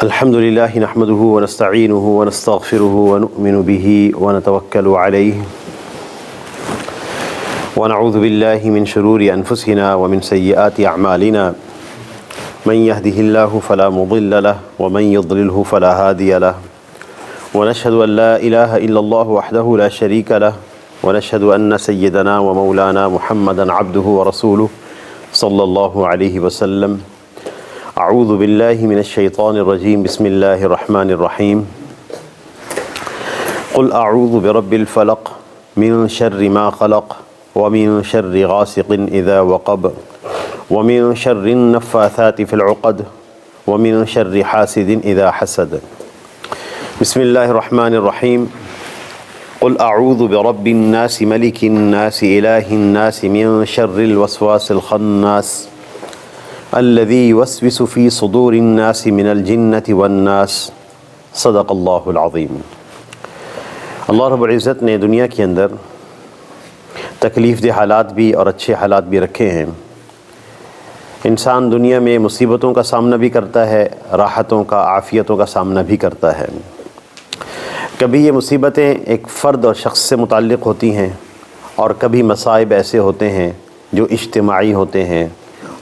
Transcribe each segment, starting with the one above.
الحمد لله نحمده ونستعينه ونستغفره ونؤمن به ونتوكل عليه ونعوذ بالله من شرور أنفسنا ومن سيئات أعمالنا من يهده الله فلا مضل له ومن يضلله فلا هادي له ونشهد أن لا إله إلا الله وحده لا شريك له ونشهد أن سيدنا ومولانا محمدا عبده ورسوله صلى الله عليه وسلم. اعوذ باللہ من الشیطان الرجیم بسم اللہ الرحمن الرحیم. قل اعوذ برب الفلق من شر ما خلق ومن شر غاسق اذا وقب ومن شر النفاثات في العقد ومن شر حاسد اذا حسد. بسم اللہ الرحمن الرحیم. قل اعوذ برب الناس ملک الناس الہ الناس من شر الوسواس الخناس الذي يوسوس في صدور الناس من الجنة والناس. صدق اللہ العظیم. اللہ رب العزت نے دنیا کے اندر تکلیف دہ حالات بھی اور اچھے حالات بھی رکھے ہیں. انسان دنیا میں مصیبتوں کا سامنا بھی کرتا ہے، راحتوں کا، عافیتوں کا سامنا بھی کرتا ہے. کبھی یہ مصیبتیں ایک فرد اور شخص سے متعلق ہوتی ہیں اور کبھی مصائب ایسے ہوتے ہیں جو اجتماعی ہوتے ہیں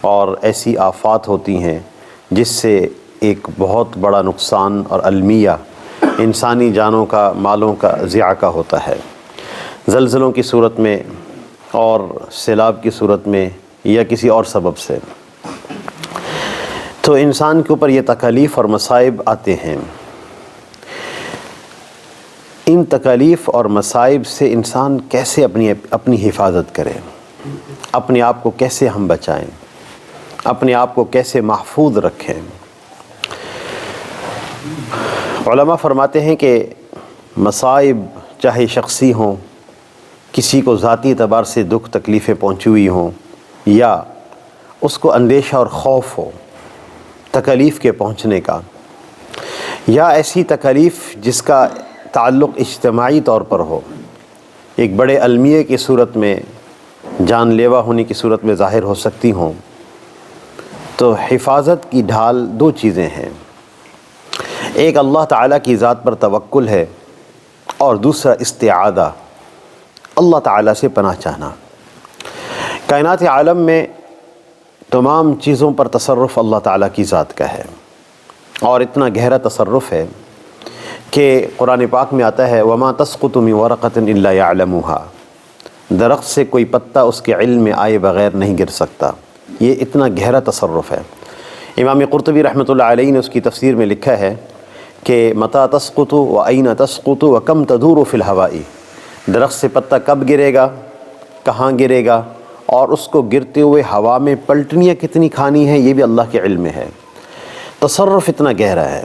اور ایسی آفات ہوتی ہیں جس سے ایک بہت بڑا نقصان اور المیہ انسانی جانوں کا، مالوں کا ضیاع کا ہوتا ہے. زلزلوں کی صورت میں اور سیلاب کی صورت میں یا کسی اور سبب سے تو انسان کے اوپر یہ تکالیف اور مصائب آتے ہیں. ان تکالیف اور مصائب سے انسان کیسے اپنی حفاظت کرے، اپنے آپ کو کیسے ہم بچائیں، اپنے آپ کو کیسے محفوظ رکھیں. علماء فرماتے ہیں کہ مصائب چاہے شخصی ہوں، کسی کو ذاتی اعتبار سے دکھ تکلیفیں پہنچی ہوئی ہوں، یا اس کو اندیشہ اور خوف ہو تکلیف کے پہنچنے کا، یا ایسی تکلیف جس کا تعلق اجتماعی طور پر ہو، ایک بڑے المیے کی صورت میں، جان لیوا ہونے کی صورت میں ظاہر ہو سکتی ہوں، تو حفاظت کی ڈھال دو چیزیں ہیں. ایک اللہ تعالیٰ کی ذات پر توکل ہے اور دوسرا استعاذہ، اللہ تعالیٰ سے پناہ چاہنا. کائنات عالم میں تمام چیزوں پر تصرف اللہ تعالیٰ کی ذات کا ہے، اور اتنا گہرا تصرف ہے کہ قرآن پاک میں آتا ہے وَمَا تَسْقُطُ مِن وَرَقَةٍ إِلَّا يَعْلَمُهَا. درخت سے کوئی پتا اس کے علم میں آئے بغیر نہیں گر سکتا. یہ اتنا گہرا تصرف ہے. امام قرطبی رحمۃ اللہ علیہ نے اس کی تفسیر میں لکھا ہے کہ متى تسقط وأين تسقط وكم تدور في الهواء. درخت سے پتا کب گرے گا، کہاں گرے گا، اور اس کو گرتے ہوئے ہوا میں پلٹنیاں کتنی کھانی ہیں، یہ بھی اللہ کے علم میں ہے. تصرف اتنا گہرا ہے.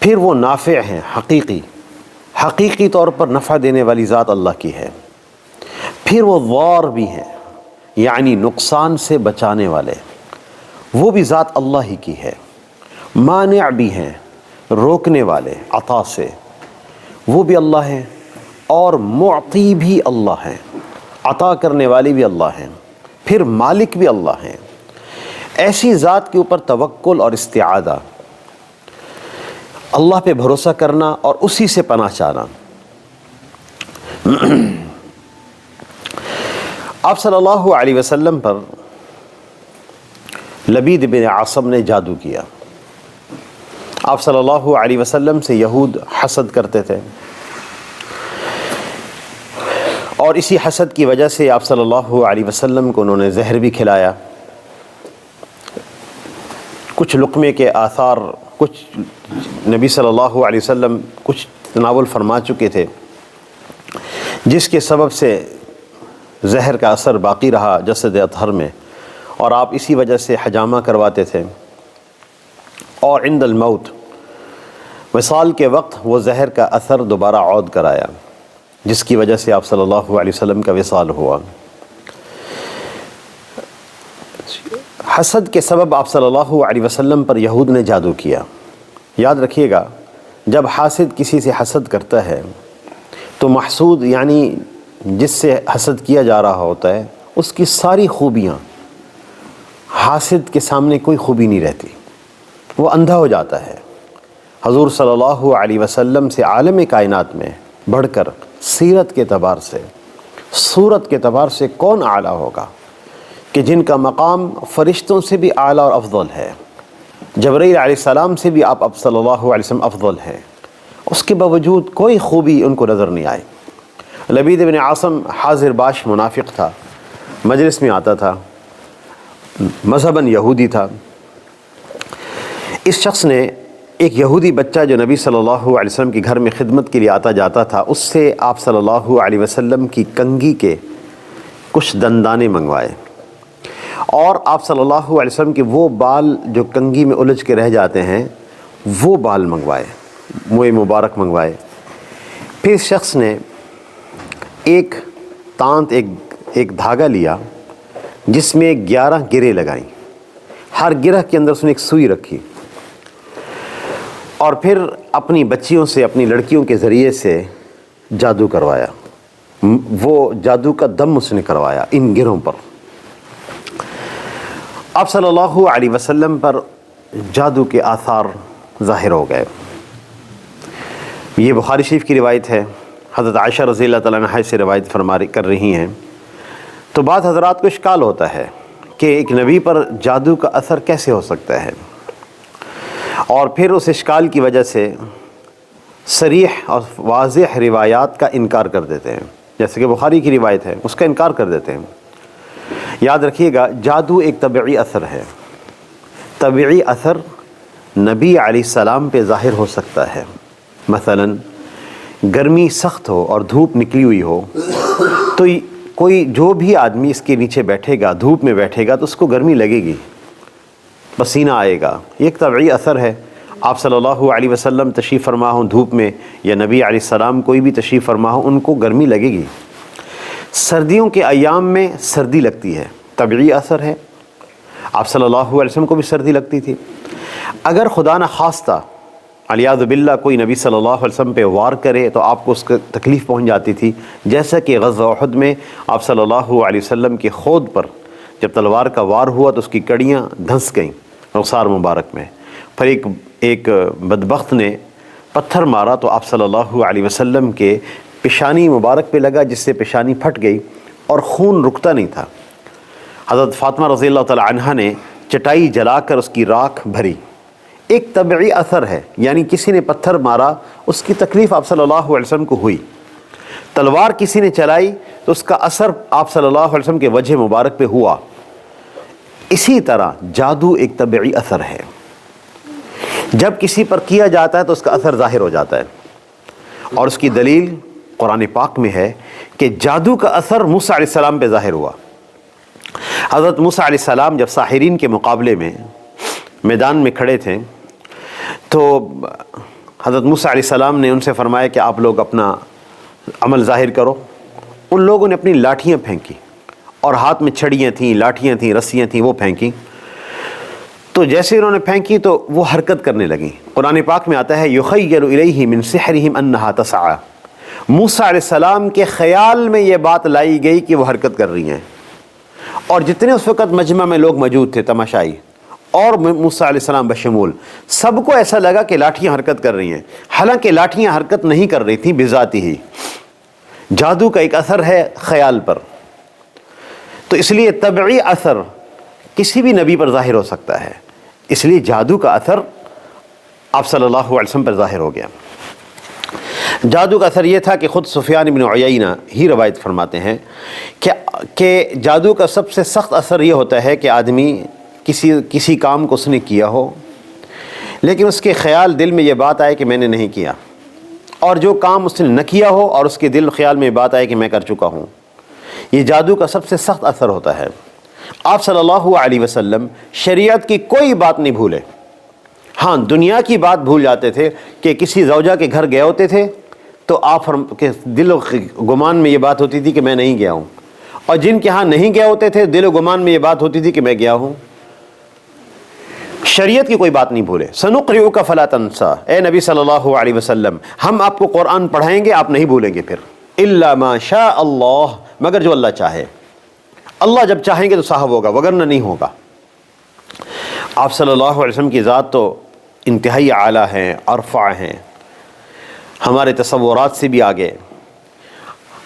پھر وہ نافع ہیں، حقیقی طور پر نفع دینے والی ذات اللہ کی ہے. پھر وہ ضار بھی ہیں، یعنی نقصان سے بچانے والے، وہ بھی ذات اللہ ہی کی ہے. مانع بھی ہیں، روکنے والے عطا سے، وہ بھی اللہ ہیں. اور معطی بھی اللہ ہیں، عطا کرنے والے بھی اللہ ہیں. پھر مالک بھی اللہ ہیں. ایسی ذات کے اوپر توکل اور استعاذہ، اللہ پہ بھروسہ کرنا اور اسی سے پناہ چاہنا. آپ صلی اللہ علیہ وسلم پر لبید بن عاصم نے جادو کیا. آپ صلی اللہ علیہ وسلم سے یہود حسد کرتے تھے، اور اسی حسد کی وجہ سے آپ صلی اللہ علیہ وسلم کو انہوں نے زہر بھی کھلایا. کچھ لقمے کے آثار کچھ نبی صلی اللہ علیہ وسلم کچھ تناول فرما چکے تھے، جس کے سبب سے زہر کا اثر باقی رہا جسد اطہر میں، اور آپ اسی وجہ سے حجامہ کرواتے تھے. اور عند الموت، وصال کے وقت، وہ زہر کا اثر دوبارہ عود کرایا، جس کی وجہ سے آپ صلی اللہ علیہ وسلم کا وصال ہوا. حسد کے سبب آپ صلی اللہ علیہ وسلم پر یہود نے جادو کیا. یاد رکھیے گا، جب حاسد کسی سے حسد کرتا ہے تو محسود یعنی جس سے حسد کیا جا رہا ہوتا ہے اس کی ساری خوبیاں حاسد کے سامنے کوئی خوبی نہیں رہتی. وہ اندھا ہو جاتا ہے۔ حضور صلی اللہ علیہ وسلم سے عالم کائنات میں بڑھ کر سیرت کے اعتبار سے، صورت کے اعتبار سے کون اعلیٰ ہوگا کہ جن کا مقام فرشتوں سے بھی اعلیٰ اور افضل ہے، جبرائیل علیہ السلام سے بھی آپ صلی اللہ علیہ وسلم افضل ہیں، اس کے باوجود کوئی خوبی ان کو نظر نہیں آئی۔ لبید بن عاصم حاضر باش منافق تھا، مجلس میں آتا تھا، مذہباً یہودی تھا۔ اس شخص نے ایک یہودی بچہ جو نبی صلی اللہ علیہ وسلم کے گھر میں خدمت کے لیے آتا جاتا تھا، اس سے آپ صلی اللہ علیہ وسلم کی کنگھی کے کچھ دندانے منگوائے، اور آپ صلی اللہ علیہ وسلم کے وہ بال جو کنگھی میں الجھ کے رہ جاتے ہیں وہ بال منگوائے، موئے مبارک منگوائے۔ پھر اس شخص نے ایک تانت، ایک دھاگا لیا جس میں 11 گرے لگائیں، ہر گرہ کے اندر اس نے ایک سوئی رکھی، اور پھر اپنی بچیوں سے، اپنی لڑکیوں کے ذریعے سے جادو کروایا، وہ جادو کا دم اس نے کروایا ان گروں پر۔ آپ صلی اللہ علیہ وسلم پر جادو کے آثار ظاہر ہو گئے۔ یہ بخاری شریف کی روایت ہے، حضرت عائشہ رضی اللہ تعالیٰ عنہا سے روایت کر رہی ہیں۔ تو بعض حضرات کو اشکال ہوتا ہے کہ ایک نبی پر جادو کا اثر کیسے ہو سکتا ہے، اور پھر اس اشکال کی وجہ سے صریح اور واضح روایات کا انکار کر دیتے ہیں، جیسے کہ بخاری کی روایت ہے اس کا انکار کر دیتے ہیں۔ یاد رکھیے گا، جادو ایک طبعی اثر ہے، طبعی اثر نبی علیہ السلام پہ ظاہر ہو سکتا ہے۔ مثلا گرمی سخت ہو اور دھوپ نکلی ہوئی ہو تو کوئی جو بھی آدمی اس کے نیچے بیٹھے گا، دھوپ میں بیٹھے گا، تو اس کو گرمی لگے گی، پسینہ آئے گا، یہ ایک طبعی اثر ہے۔ آپ صلی اللہ علیہ وسلم تشریف فرما ہوں دھوپ میں، یا نبی علیہ السلام کوئی بھی تشریف فرما ہو، ان کو گرمی لگے گی۔ سردیوں کے ایام میں سردی لگتی ہے، طبعی اثر ہے۔ آپ صلی اللہ علیہ وسلم کو بھی سردی لگتی تھی۔ اگر خدا نہ خواستہ علیاذ باللہ کوئی نبی صلی اللہ علیہ وسلم پہ وار کرے تو آپ کو اس کا تکلیف پہنچ جاتی تھی، جیسا کہ غزوہ احد میں آپ صلی اللہ علیہ وسلم کے خود پر جب تلوار کا وار ہوا تو اس کی کڑیاں دھنس گئیں رخسار مبارک میں، پھر ایک بدبخت نے پتھر مارا تو آپ صلی اللہ علیہ وسلم کے پیشانی مبارک پہ لگا، جس سے پیشانی پھٹ گئی اور خون رکتا نہیں تھا۔ حضرت فاطمہ رضی اللہ تعالی عنہا نے چٹائی جلا کر اس کی راکھ بھری، ایک طبعی اثر ہے، یعنی کسی نے پتھر مارا، اس کی تکلیف آپ صلی اللہ علیہ وسلم کو ہوئی۔ تلوار کسی نے چلائی تو اس کا اثر آپ صلی اللہ علیہ وسلم کے وجہ مبارک پہ ہوا۔ اسی طرح جادو ایک طبعی اثر ہے، جب کسی پر کیا جاتا ہے تو اس کا اثر ظاہر ہو جاتا ہے، اور اس کی دلیل قرآن پاک میں ہے کہ جادو کا اثر موسیٰ علیہ السلام پہ ظاہر ہوا۔ حضرت موسیٰ علیہ السلام جب ساحرین کے مقابلے میں میدان میں کھڑے تھے تو حضرت موسیٰ علیہ السلام نے ان سے فرمایا کہ آپ لوگ اپنا عمل ظاہر کرو۔ ان لوگوں نے اپنی لاٹھیاں پھینکی، اور ہاتھ میں چھڑیاں تھیں، لاٹھیاں تھیں، رسیاں تھیں، وہ پھینکی۔ تو جیسے انہوں نے پھینکی تو وہ حرکت کرنے لگیں۔ قرآن پاک میں آتا ہے یخیل الیہ من سحرہم انہا تسعی، موسیٰ علیہ السلام کے خیال میں یہ بات لائی گئی کہ وہ حرکت کر رہی ہیں، اور جتنے اس وقت مجمع میں لوگ موجود تھے تماشائی، اور موسیٰ علیہ السلام بشمول، سب کو ایسا لگا کہ لاٹھیاں حرکت کر رہی ہیں، حالانکہ لاٹھیاں حرکت نہیں کر رہی تھیں بذات ہی۔ جادو کا ایک اثر ہے خیال پر، تو اس لیے طبعی اثر کسی بھی نبی پر ظاہر ہو سکتا ہے، اس لیے جادو کا اثر آپ صلی اللہ علیہ وسلم پر ظاہر ہو گیا۔ جادو کا اثر یہ تھا کہ خود سفیان بن عیینہ ہی روایت فرماتے ہیں کہ جادو کا سب سے سخت اثر یہ ہوتا ہے کہ آدمی کسی کام کو اس نے کیا ہو، لیکن اس کے خیال دل میں یہ بات آئے کہ میں نے نہیں کیا، اور جو کام اس نے نہ کیا ہو اور اس کے دل خیال میں یہ بات آئے کہ میں کر چکا ہوں، یہ جادو کا سب سے سخت اثر ہوتا ہے۔ آپ صلی اللہ علیہ وسلم شریعت کی کوئی بات نہیں بھولے، ہاں دنیا کی بات بھول جاتے تھے کہ کسی زوجہ کے گھر گئے ہوتے تھے تو آپ کے دل و گمان میں یہ بات ہوتی تھی کہ میں نہیں گیا ہوں، اور جن کے ہاں نہیں گئے ہوتے تھے دل و گمان میں یہ بات ہوتی تھی کہ میں گیا ہوں۔ شریعت کی کوئی بات نہیں بھولے۔ سنقرئک فلا تنسى، اے نبی صلی اللہ علیہ وسلم ہم آپ کو قرآن پڑھائیں گے، آپ نہیں بھولیں گے، پھر الا ما شاء اللہ، مگر جو اللہ چاہے، اللہ جب چاہیں گے تو صاحب ہوگا، وگرنہ نہیں ہوگا۔ آپ صلی اللہ علیہ وسلم کی ذات تو انتہائی اعلیٰ ہیں، ارفع ہیں، ہمارے تصورات سے بھی آگے۔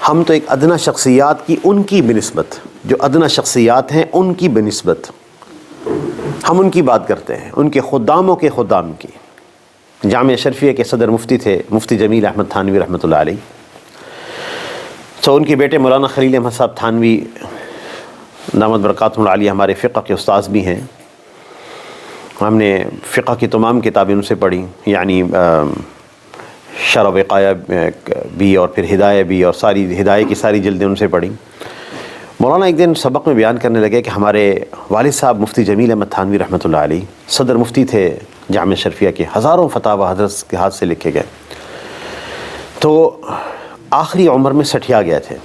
ہم تو ایک ادنا شخصیات کی ان کی بنسبت، جو ادنا شخصیات ہیں ان کی بنسبت ہم ان کی بات کرتے ہیں، ان کے خداموں کے خدام کی۔ جامعہ اشرفیہ کے صدر مفتی تھے مفتی جمیل احمد تھانوی رحمۃ اللہ علیہ، تو ان کے بیٹے مولانا خلیل احمد صاحب تھانوی دامت برکاتہم العالیہ ہمارے فقہ کے استاذ بھی ہیں۔ ہم نے فقہ کی تمام کتابیں ان سے پڑھی، یعنی شرح وقایہ بھی اور پھر ہدایہ بھی، اور ساری ہدایہ کی ساری جلدیں ان سے پڑھی۔ مولانا ایک دن سبق میں بیان کرنے لگے کہ ہمارے والد صاحب مفتی جمیل احمد تھانوی رحمۃ اللہ علیہ صدر مفتی تھے جامعہ اشرفیہ کے، ہزاروں فتاوی حضرت کے ہاتھ سے لکھے گئے، تو آخری عمر میں سٹھیا گئے تھے،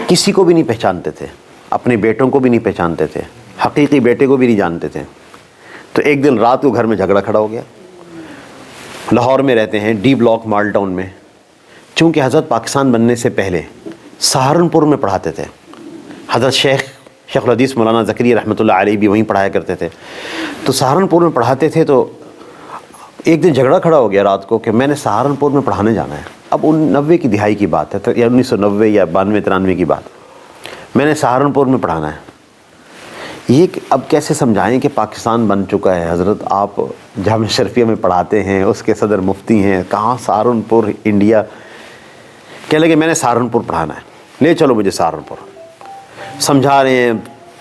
کسی کو بھی نہیں پہچانتے تھے، اپنے بیٹوں کو بھی نہیں پہچانتے تھے، حقیقی بیٹے کو بھی نہیں جانتے تھے۔ تو ایک دن رات کو گھر میں جھگڑا کھڑا ہو گیا۔ لاہور میں رہتے ہیں، ڈی بلاک مال ٹاؤن میں، چونکہ حضرت پاکستان بننے سے پہلے سہارنپور میں پڑھاتے تھے، حضرت شیخ الحدیث مولانا زکریا رحمۃ اللہ علیہ بھی وہیں پڑھایا کرتے تھے، تو سہارنپور میں پڑھاتے تھے۔ تو ایک دن جھگڑا کھڑا ہو گیا رات کو کہ میں نے سہارنپور میں پڑھانے جانا ہے۔ اب 90 کی دہائی کی بات ہے، یا 1990 یا 92 93 کی بات، میں نے سہارنپور میں پڑھانا ہے۔ یہ اب کیسے سمجھائیں کہ پاکستان بن چکا ہے، حضرت آپ جامعہ اشرفیہ میں پڑھاتے ہیں، اس کے صدر مفتی ہیں، کہاں سہارنپور انڈیا؟ کہنے لگے میں نے سہارنپور پڑھانا ہے، لے چلو مجھے سہارنپور۔ سمجھا رہے ہیں،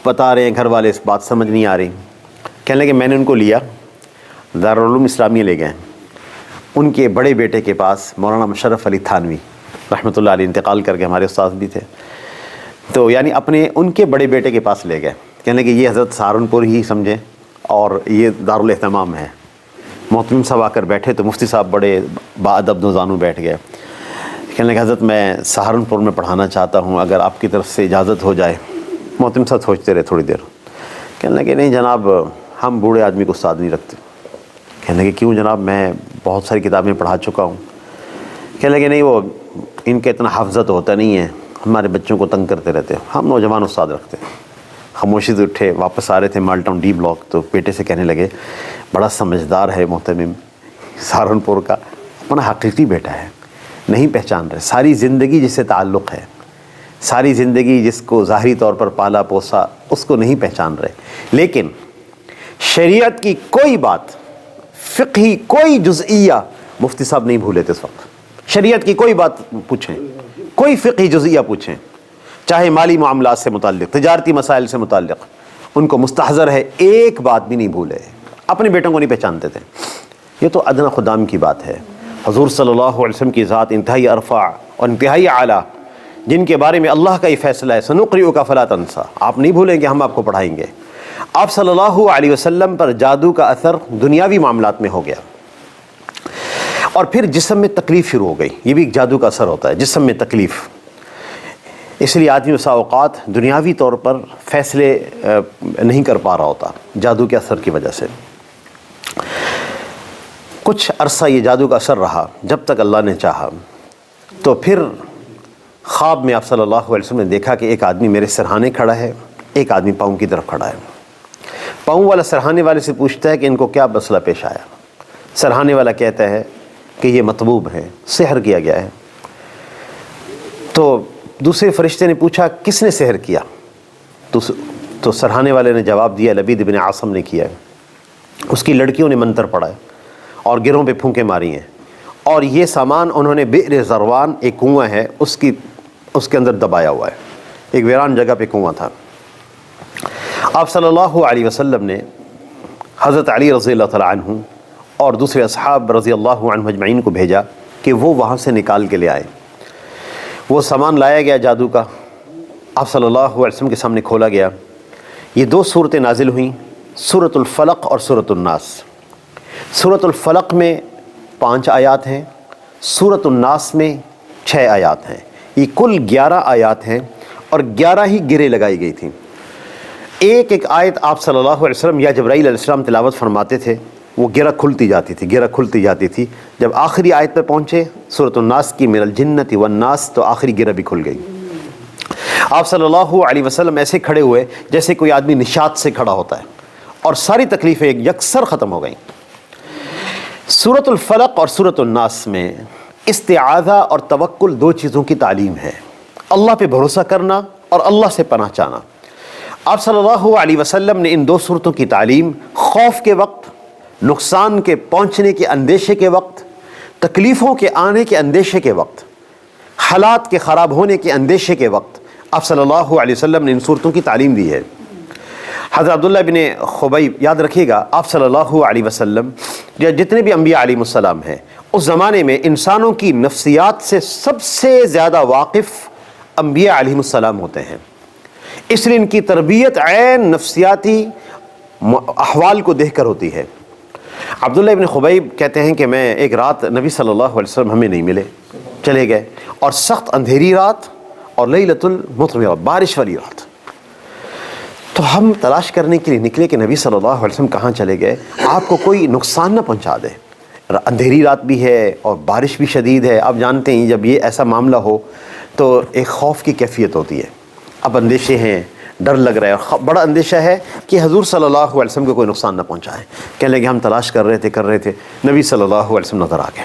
بتا رہے ہیں، گھر والے اس بات سمجھ نہیں آ رہی۔ کہنے لگے میں نے ان کو لیا، دارالعلوم اسلامیہ لے گئے، ان کے بڑے بیٹے کے پاس مولانا مشرف علی تھانوی رحمۃ اللہ علیہ انتقال کر کے ہمارے استاد بھی تھے، تو یعنی اپنے ان کے بڑے بیٹے کے پاس لے گئے۔ کہنے لگے یہ حضرت سہارنپور ہی سمجھیں اور یہ دارالاہتمام ہے۔ محتمم صاحب آ کر بیٹھے تو مفتی صاحب بڑے باادب نوزانو بیٹھ گئے۔ کہنے لگے حضرت میں سہارنپور میں پڑھانا چاہتا ہوں، اگر آپ کی طرف سے اجازت ہو جائے۔ محتمم صاحب سوچتے رہے تھوڑی دیر، کہنے لگے نہیں جناب، ہم بوڑھے آدمی کو استاد نہیں رکھتے۔ کہنے لگے کیوں جناب، میں بہت ساری کتابیں پڑھا چکا ہوں۔ کہنے لگے نہیں، وہ ان کا اتنا حافظہ تو ہوتا نہیں ہے، ہمارے بچوں کو تنگ کرتے رہتے، ہم نوجوان استاد رکھتے ہیں۔ خاموشی سے اٹھے، واپس آ رہے تھے مال ٹاؤن ڈی بلاک، تو بیٹے سے کہنے لگے بڑا سمجھدار ہے محتمم، سہارنپور کا اپنا حقیقی بیٹا ہے، نہیں پہچان رہے، ساری زندگی جس سے تعلق ہے، ساری زندگی جس کو ظاہری طور پر پالا پوسا، اس کو نہیں پہچان رہے۔ لیکن شریعت کی کوئی بات، فقہی کوئی جزئیہ مفتی صاحب نہیں بھولے تھے اس وقت۔ شریعت کی کوئی بات پوچھیں، کوئی فقہی جزئیہ پوچھیں، چاہے مالی معاملات سے متعلق، تجارتی مسائل سے متعلق، ان کو مستحضر ہے، ایک بات بھی نہیں بھولے، اپنے بیٹوں کو نہیں پہچانتے تھے۔ یہ تو ادنا خدام کی بات ہے۔ حضور صلی اللہ علیہ وسلم کی ذات انتہائی ارفع اور انتہائی اعلیٰ، جن کے بارے میں اللہ کا یہ فیصلہ ہے سنقرئک فلا تنسیٰ، آپ نہیں بھولیں گے، ہم آپ کو پڑھائیں گے۔ آپ صلی اللہ علیہ وسلم پر جادو کا اثر دنیاوی معاملات میں ہو گیا، اور پھر جسم میں تکلیف شروع ہو گئی۔ یہ بھی ایک جادو کا اثر ہوتا ہے، جسم میں تکلیف۔ اس لیے آدمی بسا اوقات دنیاوی طور پر فیصلے نہیں کر پا رہا ہوتا جادو کے اثر کی وجہ سے۔ کچھ عرصہ یہ جادو کا اثر رہا، جب تک اللہ نے چاہا۔ تو پھر خواب میں آپ صلی اللہ علیہ وسلم نے دیکھا کہ ایک آدمی میرے سرہانے کھڑا ہے، ایک آدمی پاؤں کی طرف کھڑا ہے۔ پاؤں والا سرہانے والے سے پوچھتا ہے کہ ان کو کیا مسئلہ پیش آیا؟ سرہانے والا کہتا ہے کہ یہ مطبوب ہے، سحر کیا گیا ہے۔ تو دوسرے فرشتے نے پوچھا کس نے سحر کیا؟ تو سرہانے والے نے جواب دیا لبید بن عاصم نے کیا ہے، اس کی لڑکیوں نے منتر پڑھا ہے اور گروں پہ پھونکے ماری ہیں، اور یہ سامان انہوں نے بئر زروان، ایک کنواں ہے، اس کے اندر دبایا ہوا ہے، ایک ویران جگہ پہ کنواں تھا۔ آپ صلی اللہ علیہ وسلم نے حضرت علی رضی اللہ تعالیٰ عنہ اور دوسرے اصحاب رضی اللہ عنہ اجمعین کو بھیجا کہ وہ وہاں سے نکال کے لے آئے۔ وہ سامان لایا گیا جادو کا، آپ صلی اللہ علیہ وسلم کے سامنے کھولا گیا۔ یہ دو صورتیں نازل ہوئیں، سورۃ الفلق اور سورۃ الناس۔ سورۃ الفلق میں 5 آیات ہیں، سورۃ الناس میں 6 آیات ہیں، یہ کل 11 آیات ہیں، اور 11 ہی گرے لگائی گئی تھیں۔ ایک ایک آیت آپ صلی اللہ علیہ وسلم یا جبرائیل علیہ السلام تلاوت فرماتے تھے، وہ گرہ کھلتی جاتی تھی، گرہ کھلتی جاتی تھی۔ جب آخری آیت پہ پہنچے سورۃ الناس کی من الجنۃ والناس، تو آخری گرہ بھی کھل گئی۔ آپ صلی اللہ علیہ وسلم ایسے کھڑے ہوئے جیسے کوئی آدمی نشاط سے کھڑا ہوتا ہے، اور ساری تکلیفیں یکسر ختم ہو گئیں۔ سورۃ الفلق اور سورۃ الناس میں استعاذہ اور توکل دو چیزوں کی تعلیم ہے، اللہ پہ بھروسہ کرنا اور اللہ سے پناہ چاہنا۔ آپ صلی اللہ علیہ وسلم نے ان دو صورتوں کی تعلیم خوف کے وقت، نقصان کے پہنچنے کے اندیشے کے وقت، تکلیفوں کے آنے کے اندیشے کے وقت، حالات کے خراب ہونے کے اندیشے کے وقت آپ صلی اللہ علیہ وسلم نے ان صورتوں کی تعلیم دی ہے۔ حضرت عبداللہ بن خبیب، یاد رکھیے گا، آپ صلی اللہ علیہ وسلم یا جتنے بھی انبیاء علیہ السلام ہیں، اس زمانے میں انسانوں کی نفسیات سے سب سے زیادہ واقف انبیاء علیہ السلام ہوتے ہیں، اس لیے ان کی تربیت عین نفسیاتی احوال کو دیکھ کر ہوتی ہے۔ عبداللہ بن خبیب کہتے ہیں کہ میں ایک رات نبی صلی اللہ علیہ وسلم ہمیں نہیں ملے، چلے گئے، اور سخت اندھیری رات اور لیلۃ المطمرہ، بارش والی رات، تو ہم تلاش کرنے کے لیے نکلے کہ نبی صلی اللہ علیہ وسلم کہاں چلے گئے، آپ کو کوئی نقصان نہ پہنچا دے، اندھیری رات بھی ہے اور بارش بھی شدید ہے۔ آپ جانتے ہیں جب یہ ایسا معاملہ ہو تو ایک خوف کی کیفیت ہوتی ہے، اب اندیشے ہیں، ڈر لگ رہا ہے، اور بڑا اندیشہ ہے کہ حضور صلی اللہ علیہ وسلم کو کوئی نقصان نہ پہنچائے۔ کہنے لگے ہم تلاش کر رہے تھے، نبی صلی اللہ علیہ وسلم نظر آ گئے۔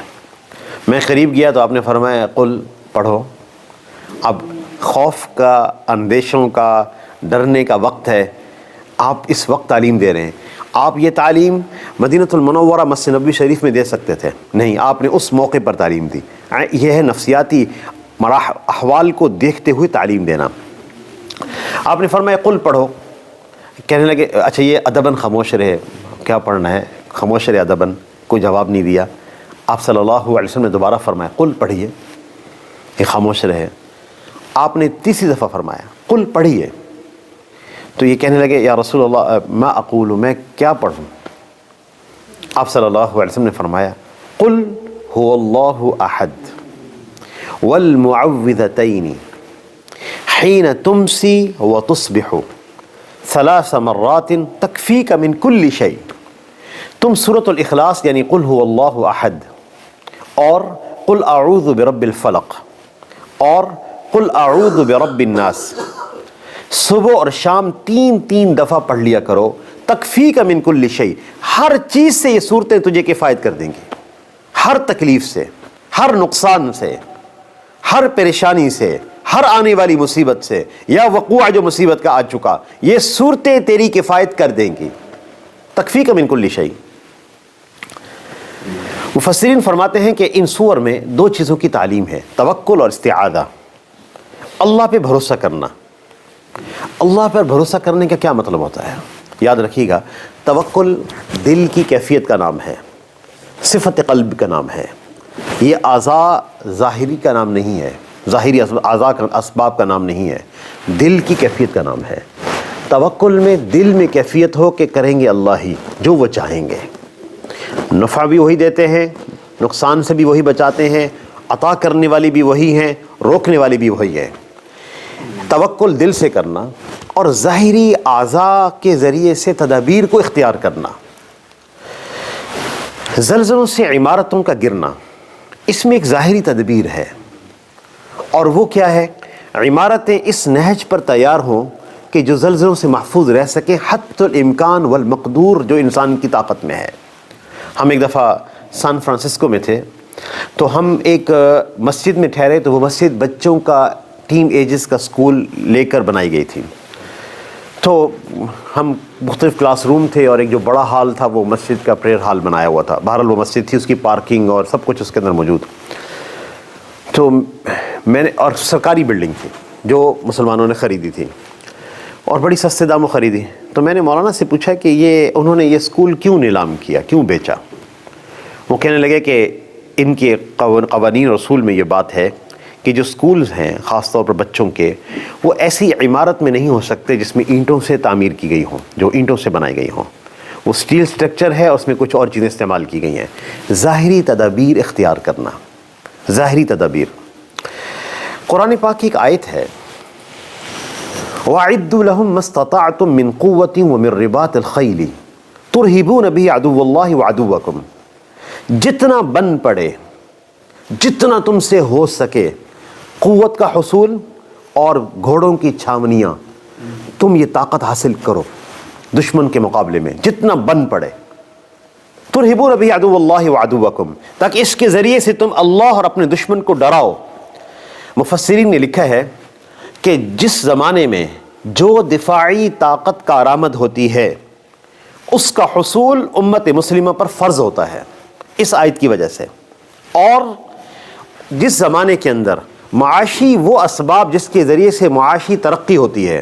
میں قریب گیا تو آپ نے فرمایا قل پڑھو۔ اب خوف کا، اندیشوں کا، ڈرنے کا وقت ہے، آپ اس وقت تعلیم دے رہے ہیں۔ آپ یہ تعلیم مدینہ المنورہ مسجد نبوی شریف میں دے سکتے تھے، نہیں، آپ نے اس موقع پر تعلیم دی۔ یہ ہے نفسیاتی احوال کو دیکھتے ہوئے تعلیم دینا۔ آپ نے فرمایا قل پڑھو۔ کہنے لگے اچھا یہ ادباً خاموش رہے، کیا پڑھنا ہے، خاموش رہے ادباً، کوئی جواب نہیں دیا۔ آپ صلی اللہ علیہ وسلم نے دوبارہ فرمایا قل پڑھیے، یہ خاموش رہے۔ آپ نے تیسری دفعہ فرمایا قل پڑھیے، تو یہ کہنے لگے یا رسول اللہ ما اقول، میں کیا پڑھوں؟ آپ صلی اللہ علیہ وسلم نے فرمایا قل هو اللہ احد والمعوذتین حین تمسی وتصبح 3 مرات تکفیک من کل شیء۔ تم سورۃ الاخلاص یعنی قل هو اللہ احد اور قل اعوذ برب الفلق اور قل اعوذ برب الناس صبح اور شام 3 دفعہ پڑھ لیا کرو، تکفیک من کل شیء، ہر چیز سے یہ صورتیں تجھے کفایت کر دیں گی، ہر تکلیف سے، ہر نقصان سے، ہر پریشانی سے، ہر آنے والی مصیبت سے، یا وقوع جو مصیبت کا آ چکا، یہ صورتیں تیری کفایت کر دیں گی، تکفیک من کل شیء۔ مفسرین فرماتے ہیں کہ ان سور میں 2 چیزوں کی تعلیم ہے، توکل اور استعاذہ، اللہ پہ بھروسہ کرنا۔ اللہ پر بھروسہ کرنے کا کیا مطلب ہوتا ہے؟ یاد رکھیے گا، توکل دل کی کیفیت کا نام ہے، صفت قلب کا نام ہے، یہ اعضاء ظاہری کا نام نہیں ہے، ظاہری اعضاء کا اسباب کا نام نہیں ہے، دل کی کیفیت کا نام ہے۔ توکل میں دل میں کیفیت ہو کہ کریں گے اللہ ہی جو وہ چاہیں گے، نفع بھی وہی دیتے ہیں، نقصان سے بھی وہی بچاتے ہیں، عطا کرنے والی بھی وہی ہیں، روکنے والی بھی وہی ہے۔ توکل دل سے کرنا اور ظاہری اعضاء کے ذریعے سے تدابیر کو اختیار کرنا۔ زلزلوں سے عمارتوں کا گرنا، اس میں ایک ظاہری تدبیر ہے، اور وہ کیا ہے؟ عمارتیں اس نہج پر تیار ہوں کہ جو زلزلوں سے محفوظ رہ سکے، حتی الامکان والمقدور جو انسان کی طاقت میں ہے۔ ہم ایک دفعہ سان فرانسسکو میں تھے، تو ہم ایک مسجد میں ٹھہرے، تو وہ مسجد بچوں کا ٹین ایجز کا سکول لے کر بنائی گئی تھی، تو ہم مختلف کلاس روم تھے اور ایک جو بڑا ہال تھا وہ مسجد کا پریئر ہال بنایا ہوا تھا۔ بہرحال وہ مسجد تھی، اس کی پارکنگ اور سب کچھ اس کے اندر موجود، تو میں نے، اور سرکاری بلڈنگ تھی جو مسلمانوں نے خریدی تھی اور بڑی سستے داموں خریدی، تو میں نے مولانا سے پوچھا کہ یہ انہوں نے یہ سکول کیوں نیلام کیا، کیوں بیچا؟ وہ کہنے لگے کہ ان کے قوانین رسول میں یہ بات ہے کہ جو سکولز ہیں خاص طور پر بچوں کے، وہ ایسی عمارت میں نہیں ہو سکتے جس میں اینٹوں سے تعمیر کی گئی ہوں، جو اینٹوں سے بنائی گئی ہوں، وہ سٹیل سٹرکچر ہے، اس میں کچھ اور چیزیں استعمال کی گئی ہیں۔ ظاہری تدابیر اختیار کرنا، ظاہری تدابیر۔ قرآن پاک کی ایک آیت ہے وَأَعِدُّوا لَهُم مَّا اسْتَطَعْتُم مِّن قُوَّةٍ وَمِن رِّبَاطِ الْخَيْلِ تُرْهِبُونَ بِهِ عَدُوَّ اللَّهِ وَعَدُوَّكُمْ، جتنا بن پڑے، جتنا تم سے ہو سکے، قوت کا حصول اور گھوڑوں کی چھاونیاں، تم یہ طاقت حاصل کرو، دشمن کے مقابلے میں جتنا بن پڑے. ترہبون بہ عدو اللہ وعدوکم، تاکہ اس کے ذریعے سے تم اللہ اور اپنے دشمن کو ڈراؤ. مفسرین نے لکھا ہے کہ جس زمانے میں جو دفاعی طاقت کارآمد ہوتی ہے اس کا حصول امت مسلمہ پر فرض ہوتا ہے اس آیت کی وجہ سے. اور جس زمانے کے اندر معاشی وہ اسباب جس کے ذریعے سے معاشی ترقی ہوتی ہے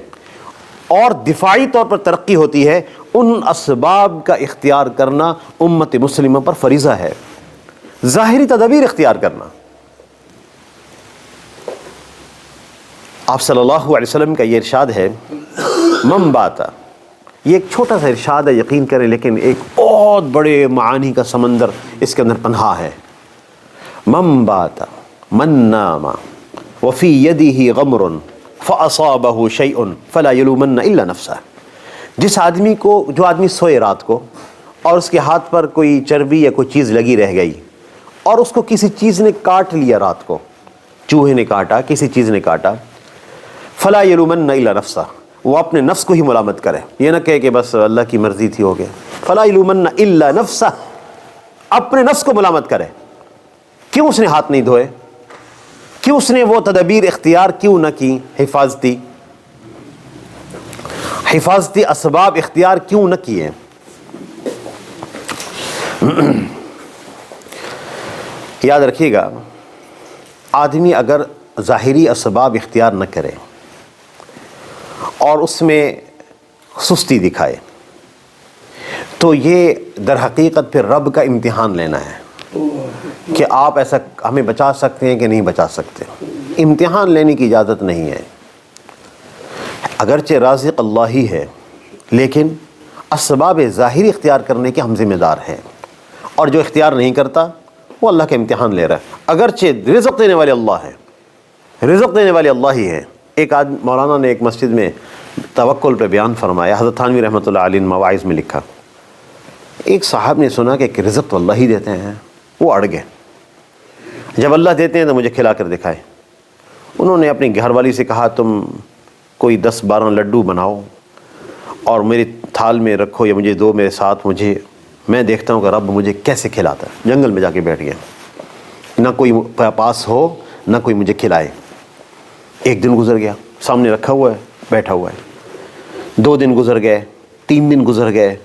اور دفاعی طور پر ترقی ہوتی ہے، ان اسباب کا اختیار کرنا امت مسلمہ پر فریضہ ہے. ظاہری تدابیر اختیار کرنا. آپ صلی اللہ علیہ وسلم کا یہ ارشاد ہے من بات، یہ ایک چھوٹا سا ارشاد ہے یقین کریں، لیکن ایک بہت بڑے معانی کا سمندر اس کے اندر پنہا ہے. من بات من نام وفی یدہ غمر فاصابہ شیء فلا یلومن الا نفسہ. جو آدمی سوئے رات کو اور اس کے ہاتھ پر کوئی چربی یا کوئی چیز لگی رہ گئی اور اس کو کسی چیز نے کاٹ لیا، رات کو چوہے نے کاٹا، کسی چیز نے کاٹا، فلا یلومن الا نفسہ، وہ اپنے نفس کو ہی ملامت کرے، یہ نہ کہے کہ بس اللہ کی مرضی تھی ہو گیا. فلا یلومن الا نفسہ، اپنے نفس کو ملامت کرے. کیوں اس نے ہاتھ نہیں دھوئے؟ کیوں اس نے وہ تدابیر اختیار کیوں نہ کی؟ حفاظتی اسباب اختیار کیوں نہ کیے؟ یاد رکھیے گا، آدمی اگر ظاہری اسباب اختیار نہ کرے اور اس میں سستی دکھائے تو یہ در حقیقت پھر رب کا امتحان لینا ہے کہ آپ ایسا ہمیں بچا سکتے ہیں کہ نہیں بچا سکتے. امتحان لینے کی اجازت نہیں ہے. اگرچہ رازق اللہ ہی ہے، لیکن اسباب ظاہری اختیار کرنے کے ہم ذمہ دار ہیں، اور جو اختیار نہیں کرتا وہ اللہ کا امتحان لے رہا ہے. اگرچہ رزق دینے والے اللہ ہیں، رزق دینے والے اللہ ہی ہیں. ایک مولانا نے ایک مسجد میں توکل پہ بیان فرمایا، حضرت تھانوی رحمۃ اللہ علیہ نے مواعظ میں لکھا، ایک صاحب نے سنا کہ رزق تو اللہ ہی دیتے ہیں، وہ اڑ گئے. جب اللہ دیتے ہیں تو مجھے کھلا کر دکھائے. انہوں نے اپنی گھر والی سے کہا تم کوئی 10-12 لڈو بناؤ اور میری تھال میں رکھو یا مجھے دو میرے ساتھ، میں دیکھتا ہوں کہ رب مجھے کیسے کھلاتا ہے. جنگل میں جا کے بیٹھ گیا، نہ کوئی پاس ہو نہ کوئی مجھے کھلائے. 1 دن گزر گیا، سامنے رکھا ہوا ہے، بیٹھا ہوا ہے. 2 دن گزر گئے، 3 دن گزر گئے.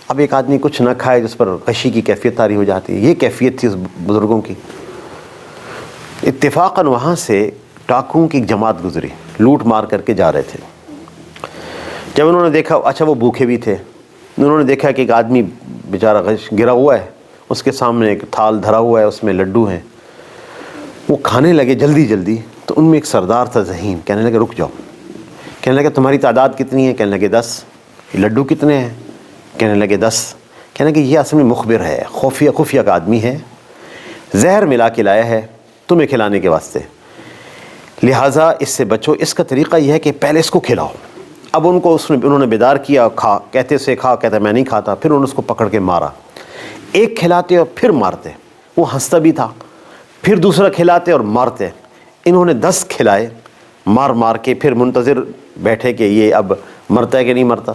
اب ایک آدمی کچھ نہ کھائے جس پر غشی کی کیفیت طاری ہو جاتی ہے. یہ کیفیت تھی اس بزرگوں کی. اتفاقاً وہاں سے ڈاکوؤں کی ایک جماعت گزری، لوٹ مار کر کے جا رہے تھے. جب انہوں نے دیکھا، اچھا وہ بھوکے بھی تھے، انہوں نے دیکھا کہ ایک آدمی بیچارہ گرا ہوا ہے، اس کے سامنے ایک تھال دھرا ہوا ہے، اس میں لڈو ہیں. وہ کھانے لگے جلدی جلدی. تو ان میں ایک سردار تھا ذہین، کہنے لگے رک جاؤ. کہنے لگے تمہاری تعداد کتنی ہے؟ کہنے لگے 10. لڈو کتنے ہیں؟ کہنے لگے 10. کہنے لگے یہ اصل میں مخبر ہے، خفیہ کا آدمی ہے، زہر ملا کے لایا ہے تمہیں کھلانے کے واسطے، لہٰذا اس سے بچو. اس کا طریقہ یہ ہے کہ پہلے اس کو کھلاؤ. اب ان کو انہوں نے بیدار کیا، کھا، کہتے سے کھا، کہتا میں نہیں کھاتا. پھر انہوں نے اس کو پکڑ کے مارا. ایک کھلاتے اور پھر مارتے. وہ ہنستا بھی تھا. پھر دوسرا کھلاتے اور مارتے. انہوں نے 10 کھلائے مار مار کے. پھر منتظر بیٹھے کہ یہ اب مرتا ہے کہ نہیں مرتا،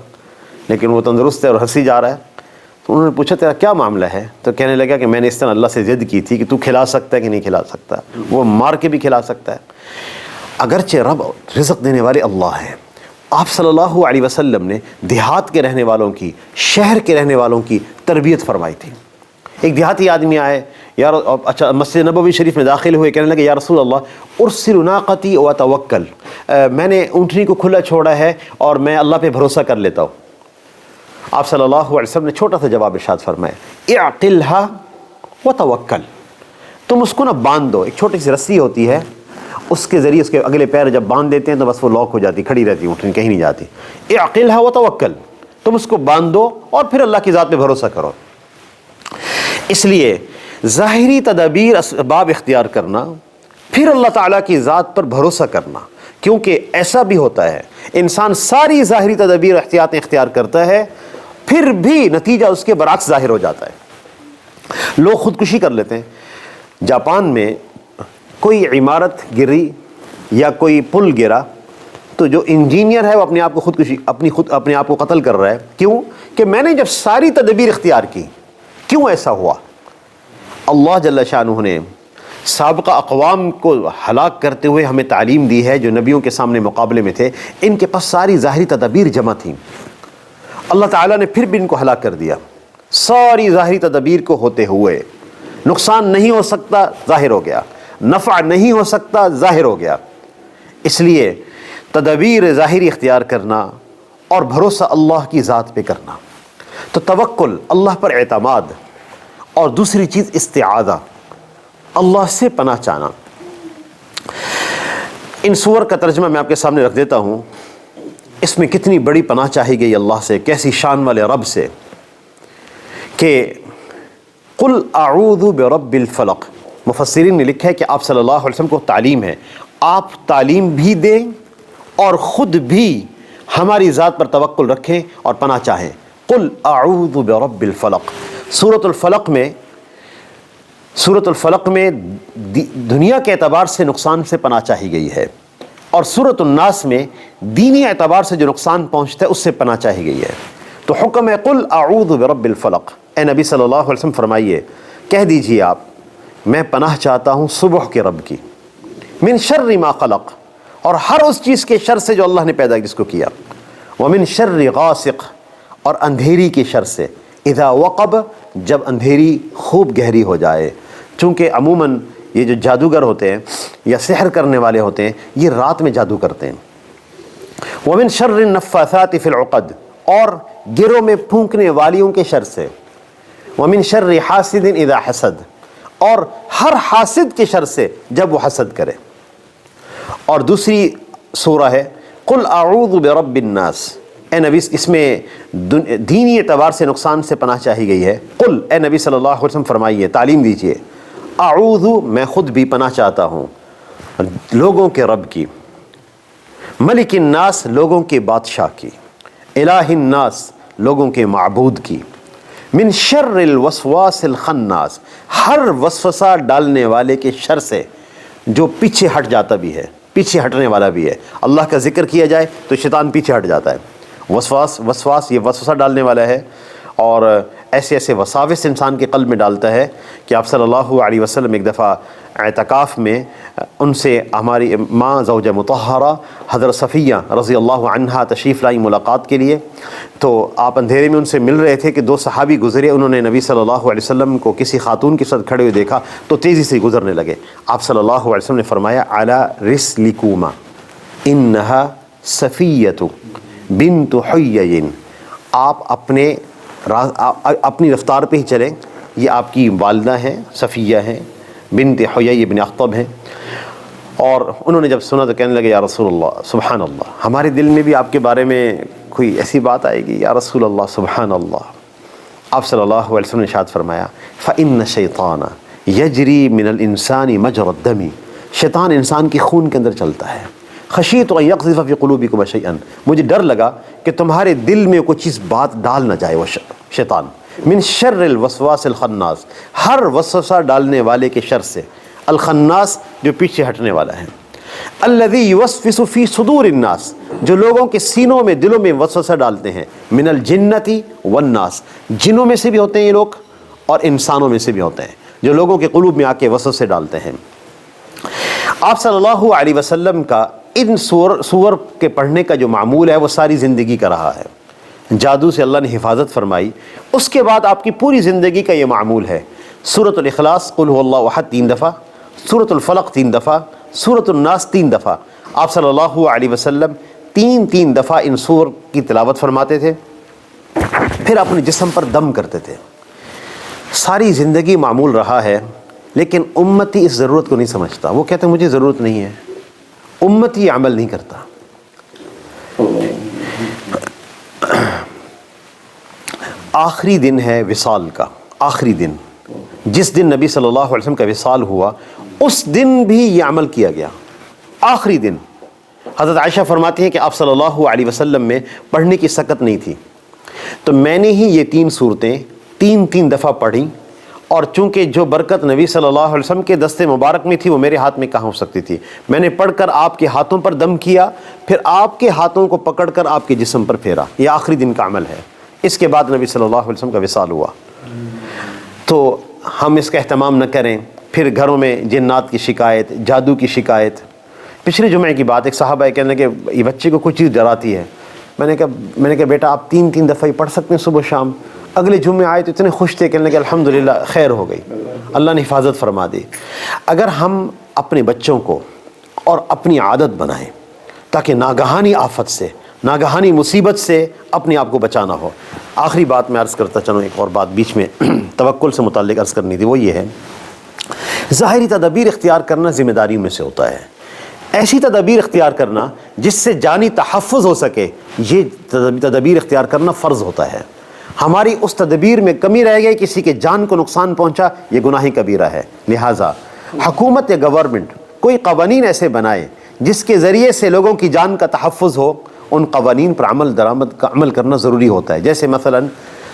لیکن وہ تندرست ہے اور ہنسی جا رہا ہے. تو انہوں نے پوچھا تیرا کیا معاملہ ہے؟ تو کہنے لگا کہ میں نے اس طرح اللہ سے ضد کی تھی کہ تو کھلا سکتا ہے کہ نہیں کھلا سکتا. وہ مار کے بھی کھلا سکتا ہے. اگرچہ رب رزق دینے والے اللہ ہیں. آپ صلی اللہ علیہ وسلم نے دیہات کے رہنے والوں کی، شہر کے رہنے والوں کی تربیت فرمائی تھی. ایک دیہاتی آدمی آئے، یار اچھا مسجد نبوی شریف میں داخل ہوئے، کہنے لگے یا رسول اللہ ارسل ناقتی واتوکل، میں نے اونٹنی کو کھلا چھوڑا ہے اور میں اللہ پہ بھروسہ کر لیتا ہوں. آپ صلی اللہ علیہ وسلم نے چھوٹا سا جواب ارشاد فرمایا، اعقلھا وتوکل، تم اس کو نا باندھ دو. ایک چھوٹی سی رسی ہوتی ہے، اس کے ذریعے اس کے اگلے پیر جب باندھ دیتے ہیں تو بس وہ لاک ہو جاتی، کھڑی رہتی، اونٹنی کہیں نہیں جاتی. اعقلھا وتوکل، تم اس کو باندھ دو اور پھر اللہ کی ذات پہ بھروسہ کرو. اس لیے ظاہری تدابیر اسباب اختیار کرنا، پھر اللہ تعالیٰ کی ذات پر بھروسہ کرنا. کیونکہ ایسا بھی ہوتا ہے انسان ساری ظاہری تدابیر احتیاطیں اختیار کرتا ہے، پھر بھی نتیجہ اس کے برعکس ظاہر ہو جاتا ہے. لوگ خودکشی کر لیتے ہیں. جاپان میں کوئی عمارت گری یا کوئی پل گرا تو جو انجینئر ہے وہ اپنے آپ کو اپنے آپ کو قتل کر رہا ہے. کیوں؟ کہ میں نے جب ساری تدبیر اختیار کی. کیوں ایسا ہوا؟ اللہ جل شانہ نے سابقہ اقوام کو ہلاک کرتے ہوئے ہمیں تعلیم دی ہے جو نبیوں کے سامنے مقابلے میں تھے. ان کے پاس ساری ظاہری تدابیر جمع تھیں. اللہ تعالیٰ نے پھر بھی ان کو ہلاک کر دیا. ساری ظاہری تدابیر کو ہوتے ہوئے نقصان نہیں ہو سکتا ظاہر ہو گیا، نفع نہیں ہو سکتا ظاہر ہو گیا. اس لیے تدابیر ظاہری اختیار کرنا اور بھروسہ اللہ کی ذات پہ کرنا. تو توکل، اللہ پر اعتماد، اور دوسری چیز استعاذہ، اللہ سے پناہ چاہنا. ان سور کا ترجمہ میں آپ کے سامنے رکھ دیتا ہوں. اس میں کتنی بڑی پناہ چاہی گئی اللہ سے، کیسی شان والے رب سے، کہ قل اعوذ برب الفلق. مفسرین نے لکھا ہے کہ آپ صلی اللہ علیہ وسلم کو تعلیم ہے، آپ تعلیم بھی دیں اور خود بھی ہماری ذات پر توکل رکھیں اور پناہ چاہیں. قل اعوذ برب الفلق. سورۃ الفلق میں دنیا کے اعتبار سے نقصان سے پناہ چاہی گئی ہے، اور سورۃ الناس میں دینی اعتبار سے جو نقصان پہنچتا ہے اس سے پناہ چاہی گئی ہے. تو حکم ہے قل اعوذ برب الفلق. اے نبی صلی اللہ علیہ وسلم فرمائیے، کہہ دیجئے آپ، میں پناہ چاہتا ہوں صبح کے رب کی، من شر ما خلق، اور ہر اس چیز کے شر سے جو اللہ نے پیدا جس کو کیا، ومن شر غاسق، اور اندھیری کے شر سے، اذا وقب، جب اندھیری خوب گہری ہو جائے. چونکہ عموماً یہ جو جادوگر ہوتے ہیں یا سحر کرنے والے ہوتے ہیں یہ رات میں جادو کرتے ہیں. ومن شر النفاثات فی العقد، اور گروں میں پھونکنے والیوں کے شر سے. ومن شر حاسد اذا حسد، اور ہر حاسد کے شر سے جب وہ حسد کرے. اور دوسری سورہ ہے قل اعوذ برب الناس. اے نبی، اس میں دینی اعتبار سے نقصان سے پناہ چاہی گئی ہے. قل، اے نبی صلی اللہ علیہ وسلم فرمائیے، تعلیم دیجیے، اعوذ، میں خود بھی پناہ چاہتا ہوں لوگوں کے رب کی، ملک الناس، لوگوں کے بادشاہ کی، الہ الناس، لوگوں کے معبود کی، من شر الوسواس الخناس، ہر وسوسہ ڈالنے والے کے شر سے جو پیچھے ہٹ جاتا بھی ہے، پیچھے ہٹنے والا بھی ہے. اللہ کا ذکر کیا جائے تو شیطان پیچھے ہٹ جاتا ہے. وسواس یہ وسوسہ ڈالنے والا ہے، اور ایسے ایسے وساوس انسان کے قلب میں ڈالتا ہے کہ آپ صلی اللہ علیہ وسلم ایک دفعہ اعتکاف میں ان سے ہماری ماں زوجہ مطہرہ حضرت صفیہ رضی اللہ عنہا تشریف لائی ملاقات کے لیے. تو آپ اندھیرے میں ان سے مل رہے تھے کہ دو صحابی گزرے. انہوں نے نبی صلی اللہ علیہ وسلم کو کسی خاتون کے ساتھ کھڑے ہوئے دیکھا تو تیزی سے گزرنے لگے. آپ صلی اللہ علیہ وسلم نے فرمایا، علی رسلکما انہا صفیۃ بنت حیی، آپ اپنی رفتار پہ ہی چلیں، یہ آپ کی والدہ ہیں، صفیہ ہیں بنت حیی بن اخطب ہیں. اور انہوں نے جب سنا تو کہنے لگے، یا رسول اللہ، سبحان اللہ، ہمارے دل میں بھی آپ کے بارے میں کوئی ایسی بات آئے گی، یا رسول اللہ، سبحان اللہ. آپ صلی اللہ علیہ وسلم نے ارشاد فرمایا، فإن الشیطان یجری من الانسان مجرى الدم، شیطان انسان کی خون کے اندر چلتا ہے. خشیت ان یقذف فی قلوبکم شیئا، مجھے ڈر لگا کہ تمہارے دل میں کوئی چیز بات ڈال نہ جائے وہ شیطان. من شر الوسواس الخناس، ہر وسوسہ ڈالنے والے کے شر سے. الخناس جو پیچھے ہٹنے والا ہے. الذی یوسوس فی صدور الناس، جو لوگوں کے سینوں میں دلوں میں وسوسہ ڈالتے ہیں. من الجنۃ والناس، جنوں میں سے بھی ہوتے ہیں یہ لوگ اور انسانوں میں سے بھی ہوتے ہیں جو لوگوں کے قلوب میں آ کے وسوسے ڈالتے ہیں. آپ صلی اللہ علیہ وسلم کا ان سور کے پڑھنے کا جو معمول ہے وہ ساری زندگی کا رہا ہے. جادو سے اللہ نے حفاظت فرمائی، اس کے بعد آپ کی پوری زندگی کا یہ معمول ہے. سورۃ الاخلاص قل هو اللہ احد 3 دفعہ، سورۃ الفلق 3 دفعہ، سورۃ الناس 3 دفعہ. آپ صلی اللہ علیہ وسلم 3 دفعہ ان سور کی تلاوت فرماتے تھے، پھر اپنے جسم پر دم کرتے تھے. ساری زندگی معمول رہا ہے، لیکن امتی اس ضرورت کو نہیں سمجھتا. وہ کہتے ہیں مجھے ضرورت نہیں ہے، امتی عمل نہیں کرتا. آخری دن ہے وصال کا، آخری دن، جس دن نبی صلی اللہ علیہ وسلم کا وصال ہوا اس دن بھی یہ عمل کیا گیا. آخری دن حضرت عائشہ فرماتی ہیں کہ آپ صلی اللہ علیہ وسلم میں پڑھنے کی سکت نہیں تھی، تو میں نے ہی یہ 3 صورتیں 3 دفعہ پڑھیں اور چونکہ جو برکت نبی صلی اللہ علیہ وسلم کے دست مبارک میں تھی وہ میرے ہاتھ میں کہاں ہو سکتی تھی. میں نے پڑھ کر آپ کے ہاتھوں پر دم کیا، پھر آپ کے ہاتھوں کو پکڑ کر آپ کے جسم پر پھیرا. یہ آخری دن کا عمل ہے. اس کے بعد نبی صلی اللہ علیہ وسلم کا وصال ہوا. تو ہم اس کا اہتمام نہ کریں. پھر گھروں میں جنات کی شکایت، جادو کی شکایت. پچھلے جمعے کی بات، ایک صاحبہ کہنے کہ یہ بچے کو کوئی چیز ڈراتی ہے. میں نے کہا بیٹا آپ 3 دفعہ ہی پڑھ سکتے ہیں صبح شام. اگلے جمعے آئے تو اتنے خوش تھے، کہنے کہ الحمدللہ خیر ہو گئی، اللہ نے حفاظت فرما دی. اگر ہم اپنے بچوں کو اور اپنی عادت بنائیں تاکہ ناگہانی آفت سے، ناگہانی مصیبت سے اپنے آپ کو بچانا ہو. آخری بات میں عرض کرتا چلوں، ایک اور بات بیچ میں توکل سے متعلق عرض کرنی تھی، وہ یہ ہے ظاہری تدابیر اختیار کرنا ذمہ داریوں میں سے ہوتا ہے. ایسی تدابیر اختیار کرنا جس سے جانی تحفظ ہو سکے، یہ تدابیر اختیار کرنا فرض ہوتا ہے. ہماری اس تدبیر میں کمی رہ گئی، کسی کے جان کو نقصان پہنچا، یہ گناہ کبیرہ ہے. لہٰذا حکومت یا گورنمنٹ کوئی قوانین ایسے بنائے جس کے ذریعے سے لوگوں کی جان کا تحفظ ہو. ان قوانین پر عمل کرنا ضروری ہوتا ہے. جیسے مثلا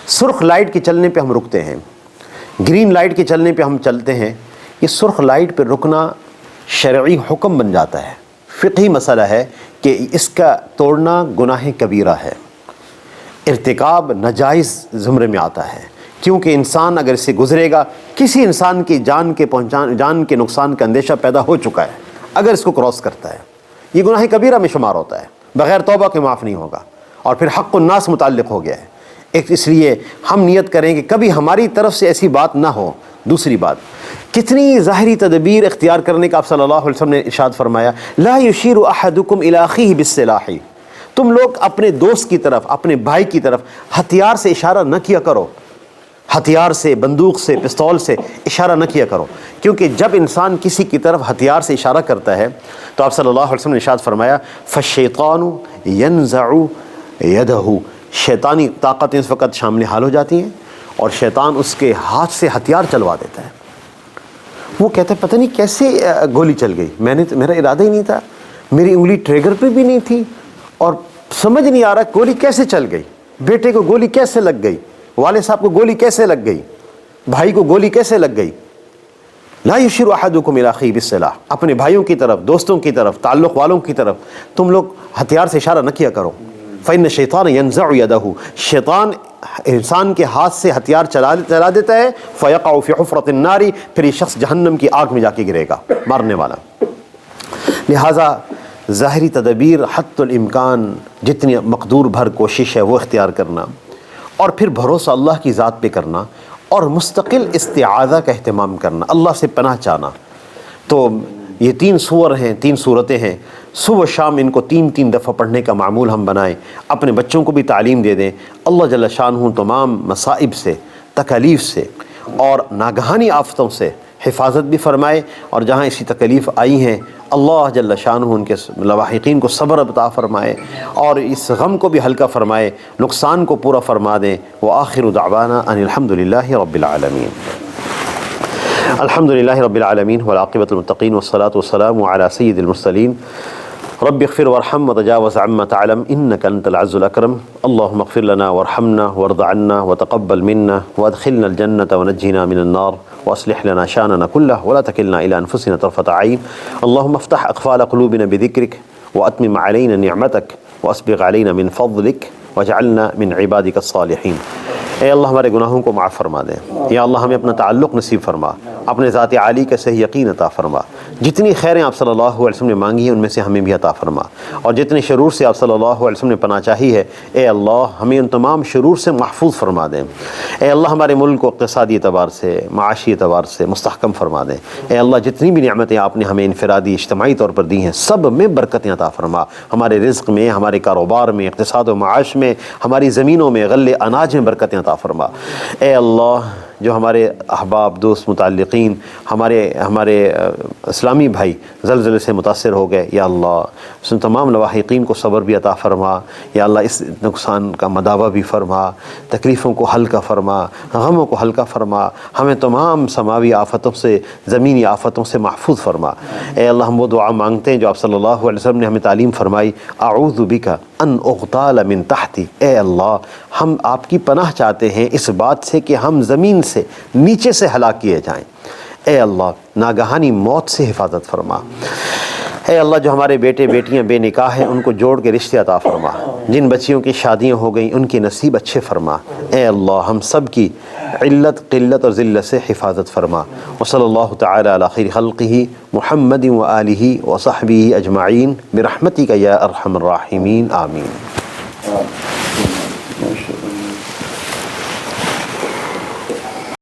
سرخ لائٹ کے چلنے پہ ہم رکتے ہیں، گرین لائٹ کے چلنے پہ ہم چلتے ہیں. یہ سرخ لائٹ پہ رکنا شرعی حکم بن جاتا ہے. فقہی مسئلہ ہے کہ اس کا توڑنا گناہ کبیرہ ہے، ارتکاب ناجائز زمرے میں آتا ہے. کیونکہ انسان اگر اس سے گزرے گا، کسی انسان کی جان کے نقصان کا اندیشہ پیدا ہو چکا ہے. اگر اس کو کراس کرتا ہے یہ گناہ کبیرہ میں شمار ہوتا ہے، بغیر توبہ کے معاف نہیں ہوگا، اور پھر حق الناس متعلق ہو گیا ہے. اس لیے ہم نیت کریں کہ کبھی ہماری طرف سے ایسی بات نہ ہو. دوسری بات، کتنی ظاہری تدبیر اختیار کرنے کا آپ صلی اللہ علیہ وسلم نے ارشاد فرمایا، لا یشیر احدکم الی اخیہ بالسلاح. تم لوگ اپنے دوست کی طرف، اپنے بھائی کی طرف ہتھیار سے اشارہ نہ کیا کرو. ہتھیار سے، بندوق سے، پستول سے اشارہ نہ کیا کرو. کیونکہ جب انسان کسی کی طرف ہتھیار سے اشارہ کرتا ہے تو آپ صلی اللہ علیہ وسلم نے ارشاد فرمایا، فالشیطان ینزع یدہ. شیطانی طاقتیں اس وقت شامل حال ہو جاتی ہیں اور شیطان اس کے ہاتھ سے ہتھیار چلوا دیتا ہے. وہ کہتا ہے پتہ نہیں کیسے گولی چل گئی، میرا ارادہ ہی نہیں تھا، میری انگلی ٹریگر پہ بھی نہیں تھی، اور سمجھ نہیں آ رہا گولی کیسے چل گئی. بیٹے کو گولی کیسے لگ گئی، والد صاحب کو گولی کیسے لگ گئی، بھائی کو گولی کیسے لگ گئی. لا یشیر احدکم الی اخیہ بالسلاح. اپنے بھائیوں کی طرف، دوستوں کی طرف، تعلق والوں کی طرف تم لوگ ہتھیار سے اشارہ نہ کیا کرو. فإن الشیطان ینزع یدہ. شیطان انسان کے ہاتھ سے ہتھیار چلا دیتا ہے. فیقع فی حفرۃ النار. پھر یہ شخص جہنم کی آگ میں جا کے گرے گا، مارنے والا. لہٰذا ظاہری تدابیر حتی الامکان جتنی مقدور بھر کوشش ہے وہ اختیار کرنا، اور پھر بھروسہ اللہ کی ذات پہ کرنا، اور مستقل استعاذہ کا اہتمام کرنا، اللہ سے پناہ چاہنا. تو یہ 3 سور ہیں، 3 صورتیں ہیں. صبح و شام ان کو 3 دفعہ پڑھنے کا معمول ہم بنائیں. اپنے بچوں کو بھی تعلیم دے دیں. اللہ جل شانہ تمام مصائب سے، تکالیف سے اور ناگہانی آفتوں سے حفاظت بھی فرمائے. اور جہاں ایسی تکلیف آئی ہیں اللہ جل شانہ ان کے لواحقین کو صبر عطا فرمائے اور اس غم کو بھی ہلکا فرمائے، نقصان کو پورا فرما دیں. وآخر دعوانا ان الحمد للہ رب العالمین. الحمد للہ رب العالمین والعاقبۃ للمتقین والصلاة والسلام علی سید المرسلین. رب اغفر وارحم وتجاوز عما تعلم انك انت العز الاکرم. اللهم اغفر لنا وارحمنا وارض عنا وتقبل منا وادخلنا الجنة ونجنا من النار واصلح لنا شاننا كله ولا تكلنا الى انفسنا طرفة عين. اللهم افتح اقفال قلوبنا بذكرك واتمم علينا نعمتك واسبغ علينا من فضلك واجعلنا من عبادك الصالحين. اے اللہ ہمارے گناہوں کو معاف فرما دیں. یا اللہ ہمیں اپنا تعلق نصیب فرما، اپنے ذات عالی کا صحیح یقین عطا فرما. جتنی خیریں آپ صلی اللہ علیہ وسلم نے مانگی ہیں ان میں سے ہمیں بھی عطا فرما، اور جتنے شرور سے آپ صلی اللہ علیہ وسلم نے پناہ چاہی ہے اے اللہ ہمیں ان تمام شرور سے محفوظ فرما دیں. اے اللہ ہمارے ملک کو اقتصادی اعتبار سے، معاشی اعتبار سے مستحکم فرما دیں. اے اللہ جتنی بھی نعمتیں آپ نے ہمیں انفرادی اجتماعی طور پر دی ہیں سب میں برکتیں عطا فرما. ہمارے رزق میں، ہمارے کاروبار میں، اقتصاد و معاش میں، ہماری زمینوں میں، غلے اناج میں برکتیں عطا فرما. اے اللہ جو ہمارے احباب، دوست، متعلقین، ہمارے اسلامی بھائی زلزلے سے متاثر ہو گئے، یا اللہ ان تمام لواحقین کو صبر بھی عطا فرما. یا اللہ اس نقصان کا مداوع بھی فرما، تکلیفوں کو ہلکا فرما، غموں کو ہلکا فرما. ہمیں تمام سماوی آفتوں سے، زمینی آفتوں سے محفوظ فرما. اے اللہ ہم وہ دعا مانگتے ہیں جو آپ صلی اللہ علیہ وسلم نے ہمیں تعلیم فرمائی، اعوذ بک ان اغتال من تحتی، اے اللہ ہم آپ کی پناہ چاہتے ہیں اس بات سے کہ ہم زمین سے نیچے سے ہلاک کیے جائیں۔ اے اللہ ناگہانی موت سے حفاظت فرما۔ اے اللہ جو ہمارے بیٹے بیٹیاں بے نکاح ہیں ان کو جوڑ کے رشتے عطا فرما، جن بچیوں کی شادیاں ہو گئیں ان کے نصیب اچھے فرما۔ اے اللہ ہم سب کی علت قلت اور ذلت سے حفاظت فرما۔ وصلی اللہ تعالی علی خیر خلقہ محمد و آلہ و صحبہ اجمعین برحمتک یا ارحم الراحمین، آمین۔